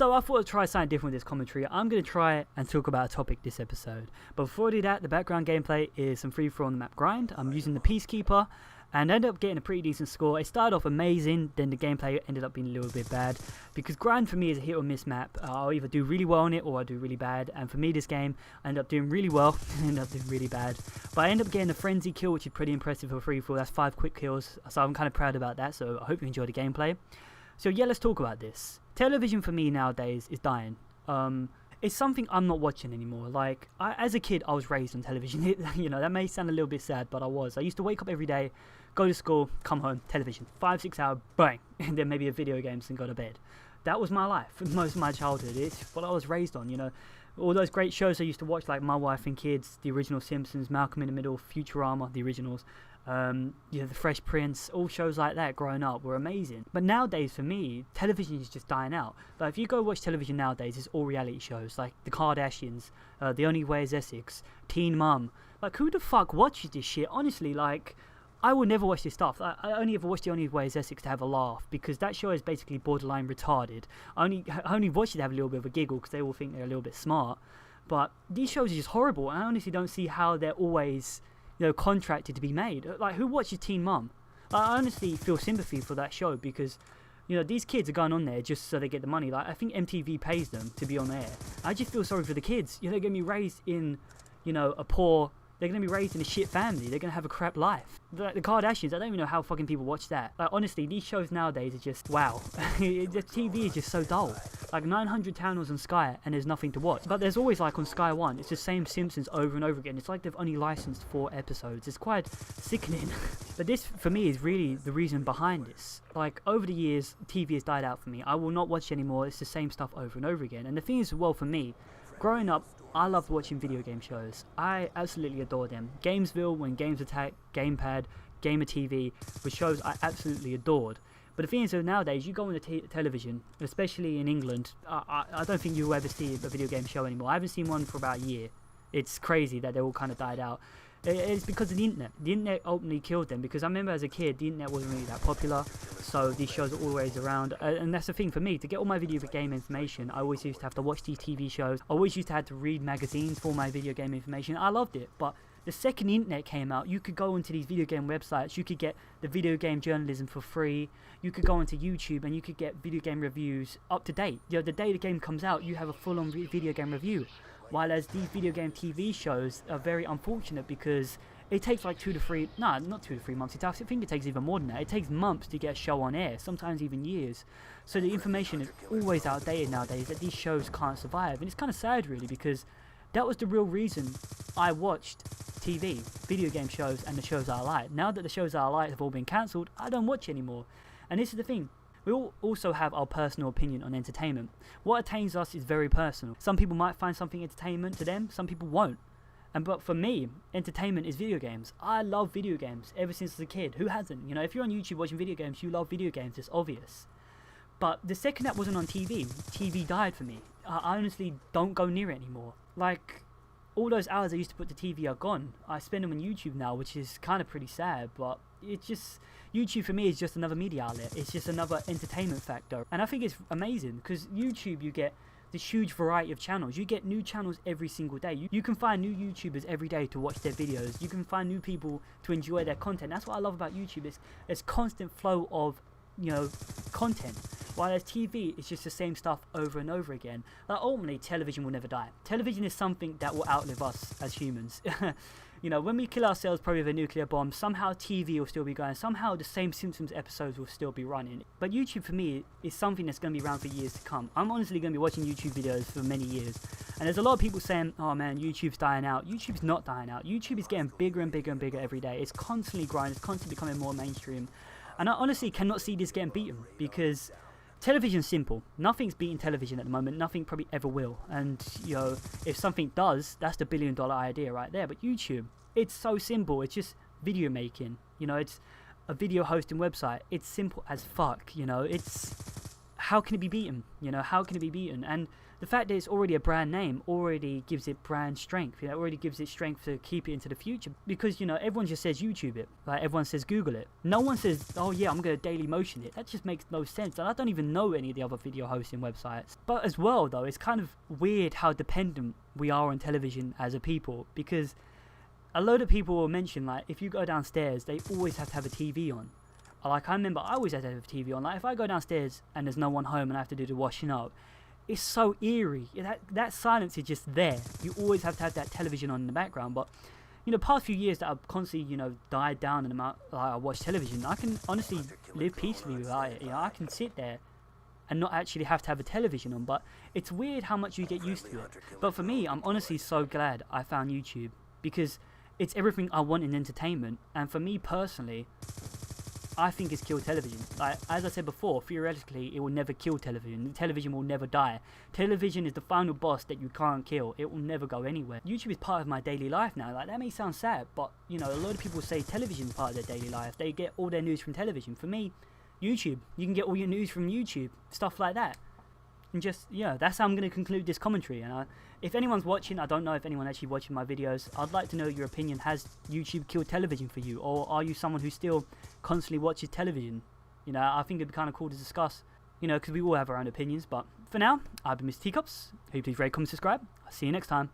So I thought I'd try something different with this commentary. I'm going to try and talk about a topic this episode. But before I do that, the background gameplay is some free-for-all on the map grind. I'm using the Peacekeeper and ended up getting a pretty decent score. It started off amazing, then the gameplay ended up being a little bit bad. Because grind for me is a hit or miss map. I'll either do really well on it or I'll do really bad. And for me this game, I ended up doing really well and ended up doing really bad. But I ended up getting a frenzy kill, which is pretty impressive for free-for-all. That's 5 quick kills, so I'm kind of proud about that. So I hope you enjoy the gameplay. So yeah, let's talk about this. Television for me nowadays is dying. It's something I'm not watching anymore. Like, as a kid, I was raised on television. You know, that may sound a little bit sad, but I was. I used to wake up every day, go to school, come home, television. 5-6 hour, bang, and then maybe a video games and go to bed. That was my life for most of my childhood. It's what I was raised on, you know. All those great shows I used to watch, like My Wife and Kids, the original Simpsons, Malcolm in the Middle, Futurama, the originals. You know, The Fresh Prince, all shows like that growing up were amazing. But nowadays for me, television is just dying out. Like if you go watch television nowadays, it's all reality shows like The Kardashians, The Only Way is Essex, Teen Mum. Like who the fuck watches this shit? Honestly, like I will never watch this stuff. I only ever watch The Only Way is Essex to have a laugh because that show is basically borderline retarded. I only watch it to have a little bit of a giggle because they all think they're a little bit smart. But these shows are just horrible. I honestly don't see how they're always, you know, contracted to be made. Like, who watches Teen Mum? I honestly feel sympathy for that show because, you know, these kids are going on there just so they get the money. Like, I think MTV pays them to be on air. I just feel sorry for the kids. You know, they're going to be raised in, you know, they're going to be raised in a shit family. They're going to have a crap life. Like the Kardashians, I don't even know how fucking people watch that. Like, honestly, these shows nowadays are just, wow. The TV is just so dull. Like 900 channels on Sky and there's nothing to watch. But there's always like on Sky One, it's the same Simpsons over and over again. It's like they've only licensed 4 episodes. It's quite sickening. But this, for me, is really the reason behind this. Like, over the years, TV has died out for me. I will not watch anymore. It's the same stuff over and over again. And the thing is, well, for me, growing up, I loved watching video game shows. I absolutely adore them. Gamesville, When Games Attack, Gamepad, Gamer TV were shows I absolutely adored. But the thing is, nowadays, you go on the television, especially in England, I don't think you'll ever see a video game show anymore. I haven't seen one for about a year. It's crazy that they all kind of died out. It's because of the internet. The internet openly killed them, because I remember as a kid, the internet wasn't really that popular, so these shows are always around. And that's the thing for me, to get all my video game information, I always used to have to watch these TV shows. I always used to have to read magazines for my video game information. I loved it, but the second the internet came out, you could go onto these video game websites, you could get the video game journalism for free, you could go onto YouTube and you could get video game reviews up to date. You know, the day the game comes out, you have a full-on video game review. While as these video game TV shows are very unfortunate because it takes like 2 to 3, not 2 to 3 months, I think it takes even more than that. It takes months to get a show on air, sometimes even years. So the information is always outdated nowadays, that these shows can't survive. And it's kind of sad really, because that was the real reason I watched TV, video game shows, and the shows I like. Now that the shows I like have all been cancelled, I don't watch anymore. And this is the thing. We all also have our personal opinion on entertainment. What entertains us is very personal. Some people might find something entertainment to them, some people won't. But for me, entertainment is video games. I love video games ever since as a kid. Who hasn't? You know, if you're on YouTube watching video games, you love video games, it's obvious. But the second that wasn't on TV, TV died for me. I honestly don't go near it anymore. Like, all those hours I used to put to TV are gone. I spend them on YouTube now, which is kind of pretty sad, but it's just, YouTube for me is just another media outlet. It's just another entertainment factor. And I think it's amazing, because YouTube, you get this huge variety of channels. You get new channels every single day. You can find new YouTubers every day to watch their videos. You can find new people to enjoy their content. That's what I love about YouTube. It's constant flow of, you know, content. While as TV, it's just the same stuff over and over again. Like, ultimately, television will never die. Television is something that will outlive us as humans. You know, when we kill ourselves probably with a nuclear bomb, somehow TV will still be going. Somehow the same Simpsons episodes will still be running. But YouTube for me is something that's going to be around for years to come. I'm honestly going to be watching YouTube videos for many years. And there's a lot of people saying, oh man, YouTube's dying out. YouTube's not dying out. YouTube is getting bigger and bigger and bigger every day. It's constantly growing. It's constantly becoming more mainstream. And I honestly cannot see this getting beaten, because television's simple. Nothing's beating television at the moment. Nothing probably ever will. And, you know, if something does, that's the billion-dollar idea right there. But YouTube, it's so simple. It's just video making. You know, it's a video hosting website. It's simple as fuck. You know, it's how can it be beaten? You know, how can it be beaten? And the fact that it's already a brand name already gives it brand strength. You know, it already gives it strength to keep it into the future. Because, you know, everyone just says YouTube it. Like, everyone says Google it. No one says, oh yeah, I'm going to Daily Motion it. That just makes no sense. And I don't even know any of the other video hosting websites. But as well, though, it's kind of weird how dependent we are on television as a people. Because a load of people will mention, like, if you go downstairs, they always have to have a TV on. Like, I remember I always had to have a TV on. Like, if I go downstairs and there's no one home and I have to do the washing up, it's so eerie. That silence is just there. You always have to have that television on in the background. But, you know, past few years that I've constantly, you know, died down in the amount I watch television, I can honestly live peacefully without it. You know, I can sit there and not actually have to have a television on. But it's weird how much you get used to it. But for me, I'm honestly so glad I found YouTube, because it's everything I want in entertainment. And for me personally, I think it's killed television. Like, as I said before, theoretically, it will never kill television. The television will never die. Television is the final boss that you can't kill. It will never go anywhere. YouTube is part of my daily life now. Like, that may sound sad, but, you know, a lot of people say television is part of their daily life. They get all their news from television. For me, YouTube. You can get all your news from YouTube. Stuff like that. And just, yeah, that's how I'm going to conclude this commentary. And if anyone's watching, I don't know if anyone actually watching my videos, I'd like to know your opinion. Has YouTube killed television for you? Or are you someone who still constantly watches television? You know, I think it'd be kind of cool to discuss, you know, because we all have our own opinions. But for now, I've been Mr. Teacups. Hope you please rate, comment, subscribe. I'll see you next time.